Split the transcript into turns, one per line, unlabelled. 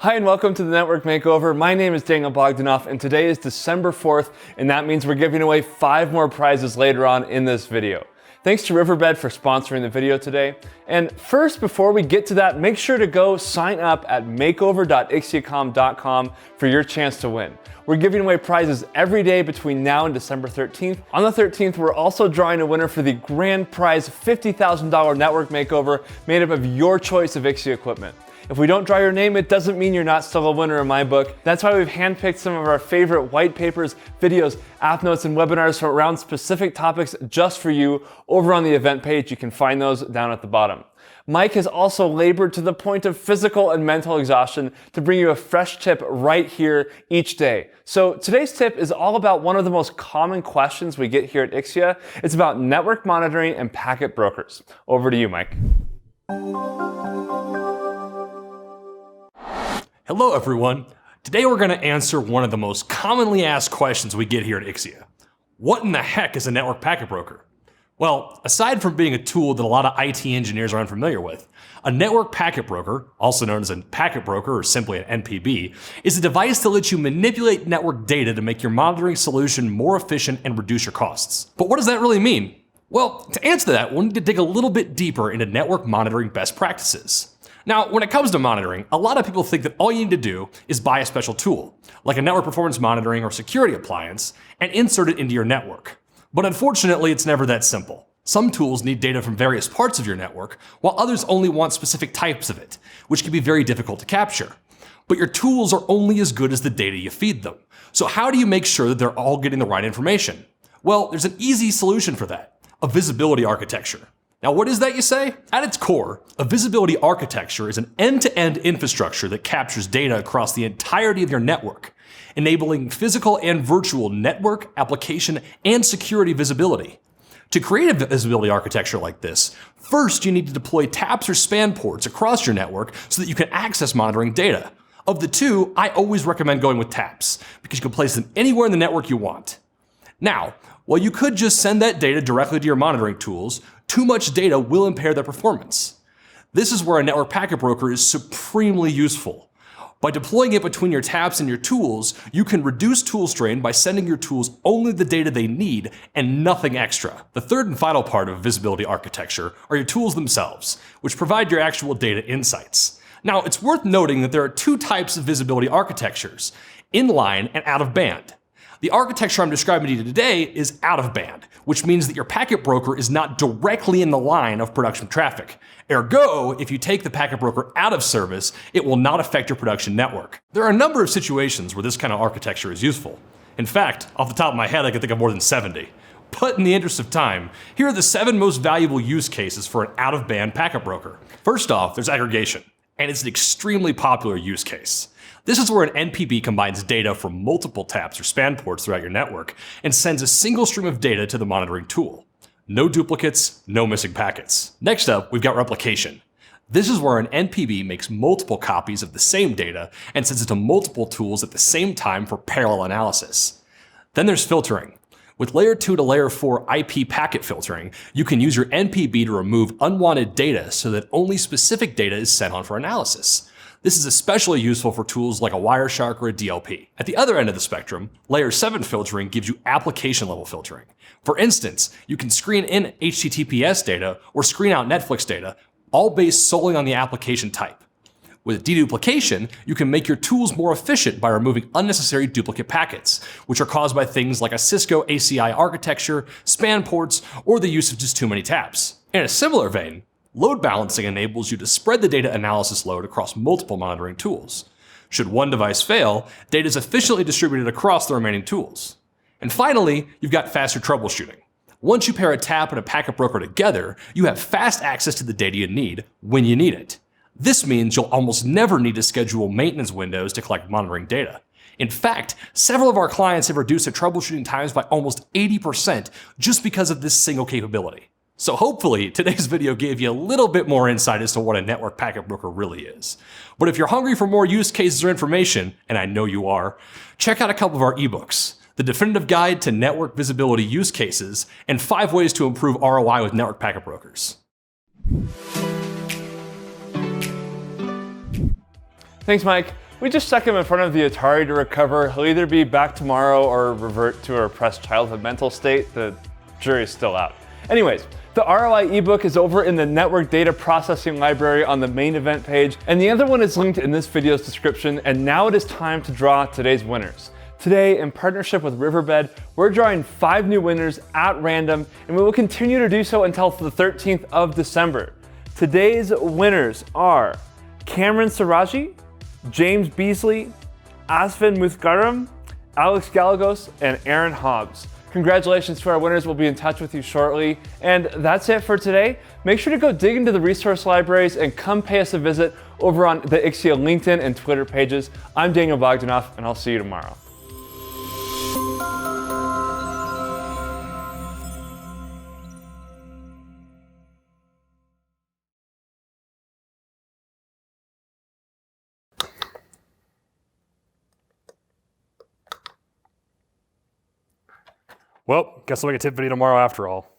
Hi and welcome to the Network Makeover. My name is Daniel Bogdanoff and today is December 4th and that means we're giving away 5 more prizes later on in this video. Thanks to Riverbed for sponsoring the video today. And first, before we get to that, make sure to go sign up at makeover.ixiacom.com for your chance to win. We're giving away prizes every day between now and December 13th. On the 13th, we're also drawing a winner for the grand prize $50,000 network makeover made up of your choice of Ixia equipment. If we don't draw your name, it doesn't mean you're not still a winner in my book. That's why we've handpicked some of our favorite white papers, videos, app notes, and webinars from around specific topics just for you over on the event page. You can find those down at the bottom. Mike has also labored to the point of physical and mental exhaustion to bring you a fresh tip right here each day. So today's tip is all about one of the most common questions we get here at Ixia. It's about network monitoring and packet brokers. Over to you, Mike.
Hello everyone. Today we're going to answer one of the most commonly asked questions we get here at Ixia. What in the heck is a network packet broker? Well, aside from being a tool that a lot of IT engineers are unfamiliar with, a network packet broker, also known as a packet broker or simply an NPB, is a device that lets you manipulate network data to make your monitoring solution more efficient and reduce your costs. But what does that really mean? Well, to answer that, we'll need to dig a little bit deeper into network monitoring best practices. Now, when it comes to monitoring, a lot of people think that all you need to do is buy a special tool, like a network performance monitoring or security appliance, and insert it into your network. But unfortunately, it's never that simple. Some tools need data from various parts of your network, while others only want specific types of it, which can be very difficult to capture. But your tools are only as good as the data you feed them. So how do you make sure that they're all getting the right information? Well, there's an easy solution for that: a visibility architecture. Now, what is that, you say? At its core, a visibility architecture is an end-to-end infrastructure that captures data across the entirety of your network, enabling physical and virtual network, application, and security visibility. To create a visibility architecture like this, first you need to deploy taps or span ports across your network so that you can access monitoring data. Of the two, I always recommend going with taps, because you can place them anywhere in the network you want. Now, while you could just send that data directly to your monitoring tools, too much data will impair their performance. This is where a network packet broker is supremely useful. By deploying it between your taps and your tools, you can reduce tool strain by sending your tools only the data they need and nothing extra. The third and final part of visibility architecture are your tools themselves, which provide your actual data insights. Now, it's worth noting that there are 2 types of visibility architectures: inline and out of band. The architecture I'm describing to you today is out of band, which means that your packet broker is not directly in the line of production traffic. Ergo, if you take the packet broker out of service, it will not affect your production network. There are a number of situations where this kind of architecture is useful. In fact, off the top of my head, I can think of more than 70. But in the interest of time, here are the 7 most valuable use cases for an out-of-band packet broker. First off, there's aggregation, and it's an extremely popular use case. This is where an NPB combines data from multiple taps or span ports throughout your network and sends a single stream of data to the monitoring tool. No duplicates, no missing packets. Next up, we've got replication. This is where an NPB makes multiple copies of the same data and sends it to multiple tools at the same time for parallel analysis. Then there's filtering. With layer 2 to layer 4 IP packet filtering, you can use your NPB to remove unwanted data so that only specific data is sent on for analysis. This is especially useful for tools like a Wireshark or a DLP. At the other end of the spectrum, layer 7 filtering gives you application level filtering. For instance, you can screen in HTTPS data or screen out Netflix data, all based solely on the application type. With deduplication, you can make your tools more efficient by removing unnecessary duplicate packets, which are caused by things like a Cisco ACI architecture, span ports, or the use of just too many taps. In a similar vein, load balancing enables you to spread the data analysis load across multiple monitoring tools. Should one device fail, data is efficiently distributed across the remaining tools. And finally, you've got faster troubleshooting. Once you pair a tap and a packet broker together, you have fast access to the data you need when you need it. This means you'll almost never need to schedule maintenance windows to collect monitoring data. In fact, several of our clients have reduced their troubleshooting times by almost 80% just because of this single capability. So hopefully today's video gave you a little bit more insight as to what a network packet broker really is. But if you're hungry for more use cases or information, and I know you are, check out a couple of our ebooks: The Definitive Guide to Network Visibility Use Cases and 5 Ways to Improve ROI with Network Packet Brokers.
Thanks, Mike. We just stuck him in front of the Atari to recover. He'll either be back tomorrow or revert to a repressed childhood mental state. The jury's still out. Anyways, the ROI ebook is over in the Network Data Processing Library on the main event page, and the other one is linked in this video's description. And now it is time to draw today's winners. Today, in partnership with Riverbed, we're drawing 5 new winners at random, and we will continue to do so until the 13th of December. Today's winners are Cameron Saraji, James Beasley, Asvin Muthgaram, Alex Galagos, and Aaron Hobbs. Congratulations to our winners. We'll be in touch with you shortly. And that's it for today. Make sure to go dig into the resource libraries and come pay us a visit over on the Ixia LinkedIn and Twitter pages. I'm Daniel Bogdanoff, and I'll see you tomorrow.
Well, guess I'll make a tip video tomorrow after all.